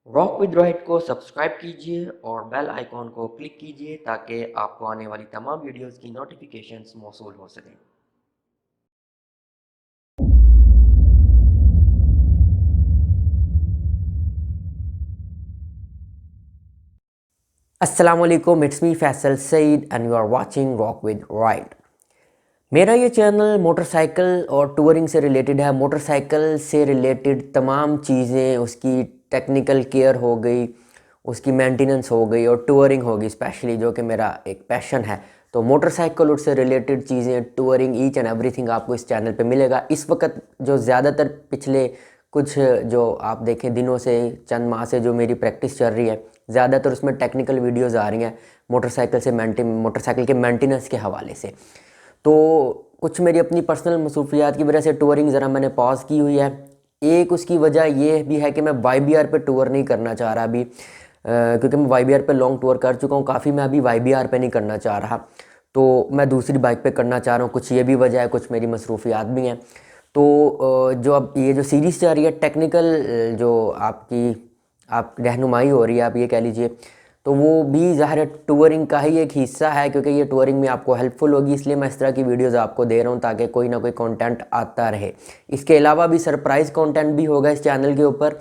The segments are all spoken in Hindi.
रॉक विद राइड को सब्सक्राइब कीजिए और बेल आइकॉन को क्लिक कीजिए ताकि आपको आने वाली तमाम वीडियोस की नोटिफिकेशंस मौसूल हो सकें। अस्सलाम वालेकुम, it's me Faisal Saeed and you are watching rock with ride. मेरा ये चैनल मोटरसाइकिल और टूरिंग से रिलेटेड है। मोटरसाइकिल से रिलेटेड तमाम चीज़ें, उसकी टेक्निकल केयर हो गई, उसकी मेंटेनेंस हो गई और टूरिंग हो गई स्पेशली, जो कि मेरा एक पैशन है। तो मोटरसाइकिल से रिलेटेड चीज़ें, टूरिंग, ईच एंड एवरीथिंग आपको इस चैनल पे मिलेगा। इस वक्त जो ज़्यादातर पिछले कुछ जो आप देखें दिनों से, चंद माह से जो मेरी प्रैक्टिस चल रही है, ज़्यादातर उसमें टेक्निकल वीडियोज़ आ रही हैं मोटरसाइकिल के मेंटेनेंस के हवाले से। तो कुछ मेरी अपनी पर्सनल मसरूफियात की वजह से टूरिंग ज़रा मैंने पॉज की हुई है। एक उसकी वजह ये भी है कि मैं YBR पे टूर नहीं करना चाह रहा अभी, क्योंकि मैं YBR पे लॉन्ग टूर कर चुका हूँ काफ़ी। मैं अभी YBR पे नहीं करना चाह रहा, तो मैं दूसरी बाइक पे करना चाह रहा हूँ। कुछ ये भी वजह है, कुछ मेरी मसरूफियात भी हैं। तो जो अब ये जो सीरीज़ चल रही है टेक्निकल, जो आप रहनुमाई हो रही है, आप ये कह लीजिए, तो वो भी ज़ाहिर है टूरिंग का ही एक हिस्सा है, क्योंकि ये टूरिंग में आपको हेल्पफुल होगी। इसलिए मैं इस तरह की वीडियोस आपको दे रहा हूँ ताकि कोई ना कोई कंटेंट आता रहे। इसके अलावा भी सरप्राइज़ कंटेंट भी होगा इस चैनल के ऊपर,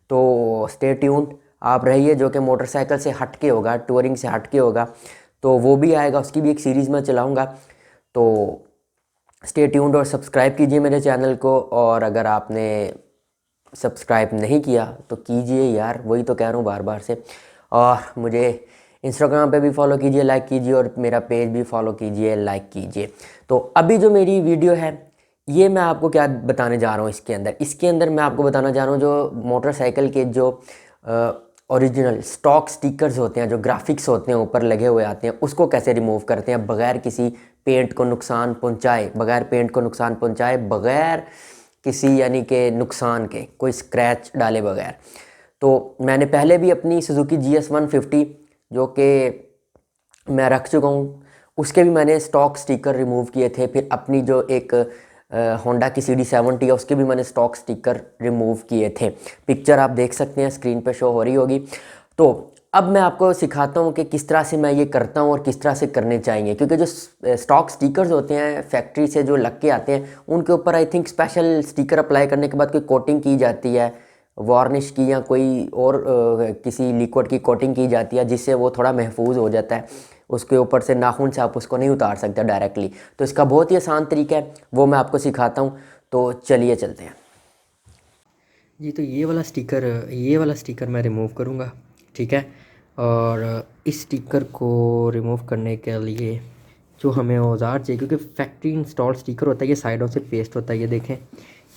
तो स्टे ट्यून्ड आप रहिए, जो कि मोटरसाइकिल से हट के होगा, टूरिंग से हट के होगा। तो वो भी आएगा, उसकी भी एक सीरीज़ मैं चलाऊँगा। तो स्टे ट्यून्ड और सब्सक्राइब कीजिए मेरे चैनल को। और अगर आपने सब्सक्राइब नहीं किया तो कीजिए यार, वही तो कह रहा हूँ बार बार से। और मुझे इंस्टाग्राम पे भी फॉलो कीजिए, लाइक कीजिए, और मेरा पेज भी फॉलो कीजिए, लाइक कीजिए। तो अभी जो मेरी वीडियो है, ये मैं आपको क्या बताने जा रहा हूँ इसके अंदर मैं आपको बताना जा रहा हूँ जो मोटरसाइकिल के जो ओरिजिनल स्टॉक स्टिकर्स होते हैं, जो ग्राफिक्स होते हैं ऊपर लगे हुए आते हैं, उसको कैसे रिमूव करते हैं बग़ैर किसी पेंट को नुकसान पहुँचाए, बग़ैर किसी यानी कि नुकसान के, कोई स्क्रैच डाले बगैर। तो मैंने पहले भी अपनी सुजुकी GS 150 जो कि मैं रख चुका हूँ, उसके भी मैंने स्टॉक स्टिकर रिमूव किए थे। फिर अपनी जो एक होंडा की CD70 है, उसके भी मैंने स्टॉक स्टिकर रिमूव किए थे। पिक्चर आप देख सकते हैं, स्क्रीन पे शो हो रही होगी। तो अब मैं आपको सिखाता हूँ कि किस तरह से मैं ये करता हूँ और किस तरह से करने चाहिए, क्योंकि जो स्टॉक स्टिकर्स होते हैं फैक्ट्री से जो लग के आते हैं, उनके ऊपर I think special sticker apply करने के बाद कोई कोटिंग की जाती है, वार्निश की या कोई और किसी लिक्विड की कोटिंग की जाती है, जिससे वो थोड़ा महफूज हो जाता है। उसके ऊपर से नाखून से आप उसको नहीं उतार सकते डायरेक्टली। तो इसका बहुत ही आसान तरीका है, वो मैं आपको सिखाता हूँ। तो चलिए चलते हैं जी। तो ये वाला स्टिकर मैं रिमूव करूँगा, ठीक है। और इस स्टिकर को रिमूव करने के लिए जो हमें औजार चाहिए, क्योंकि फैक्ट्री इंस्टॉल स्टिकर होता है, ये साइडों से पेस्ट होता है, ये देखें।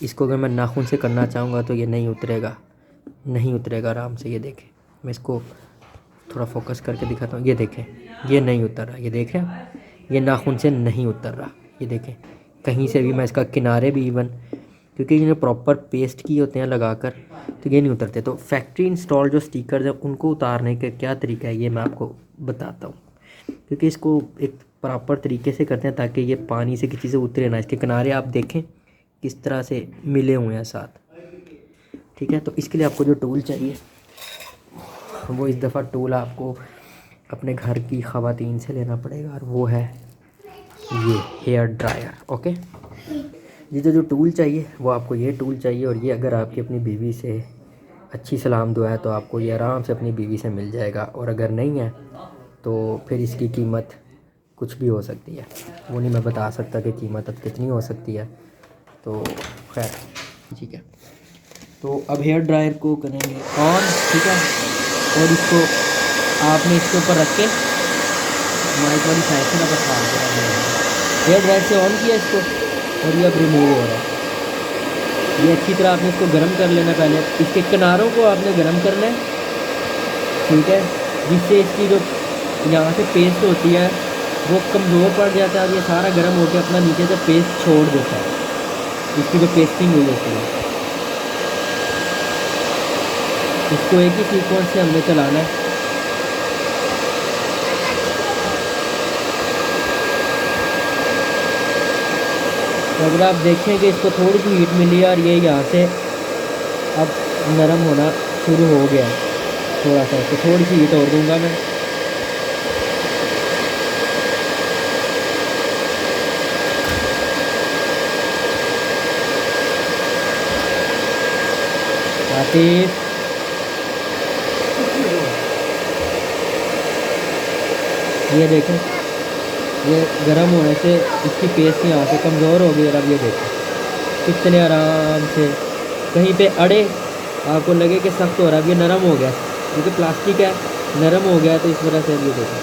इसको अगर मैं नाखून से करना चाहूँगा तो ये नहीं उतरेगा आराम से। ये देखें, मैं इसको थोड़ा फोकस करके दिखाता हूँ। ये देखें, ये नहीं उतर रहा, ये देख रहे हैं, ये नाखून से नहीं उतर रहा। ये देखें, कहीं से भी मैं इसका किनारे भी इवन, क्योंकि इन्हें प्रॉपर पेस्ट किए होते हैं लगाकर, तो ये नहीं उतरते। तो फैक्ट्री इंस्टॉल जो स्टिकर्स हैं उनको उतारने का क्या तरीका है, ये मैं आपको बताता हूँ। क्योंकि इसको एक प्रॉपर तरीके से करते हैं ताकि ये पानी से किसी से उतरे ना। इसके किनारे आप देखें किस तरह से मिले हुए हैं साथ, ठीक है। तो इसके लिए आपको जो टूल चाहिए, वो इस दफ़ा टूल आपको अपने घर की ख़वातीन से लेना पड़ेगा, और वो है ये हेयर ड्रायर। ओके जी, तो जो टूल चाहिए वो आपको ये टूल चाहिए। और ये अगर आपकी अपनी बीवी से अच्छी सलाम दुआ है तो आपको ये आराम से अपनी बीवी से मिल जाएगा, और अगर नहीं है तो फिर इसकी कीमत कुछ भी हो सकती है। वो नहीं मैं बता सकता कि कीमत अब कितनी हो सकती है, तो खैर ठीक है। तो अब हेयर ड्रायर को करेंगे ऑन, ठीक है। और इसको आपने इसके ऊपर रख के माइक वाली साइड से ना बस हेयर ड्रायर से ऑन किया इसको, और ये अब रिमूव हो रहा है। ये अच्छी तरह आपने इसको गर्म कर लेना। पहले इसके किनारों को आपने गर्म करना है, ठीक है, जिससे इसकी जो यहाँ से पेस्ट होती है वो कमज़ोर पड़ जाता है, और ये सारा गर्म होकर अपना नीचे से पेस्ट छोड़ देता है, इसकी जो पेस्टिंग हुई होती है। इसको एक ही सीक्वेंस से हमने चलाना है। तो अगर आप देखें कि इसको थोड़ी सी हीट मिली है और ये यहाँ से अब नरम होना शुरू हो गया थोड़ा सा, तो थोड़ी सी हीट और दूंगा मैं। आतिफ, ये देखें, ये गर्म होने से इसकी पेस्ट यहाँ से कमज़ोर हो गई। और अब ये देखें कितने आराम से, कहीं पे अड़े आपको लगे कि सख्त हो रहा है, अब ये नरम हो गया क्योंकि प्लास्टिक है, नरम हो गया। तो इस वजह से अब ये देखें।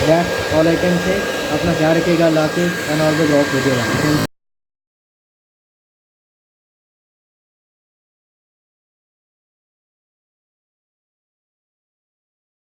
That's all I can say. अपना ख्याल रखिएगा। अल्लाह हाफ़िज़ and all the drop video.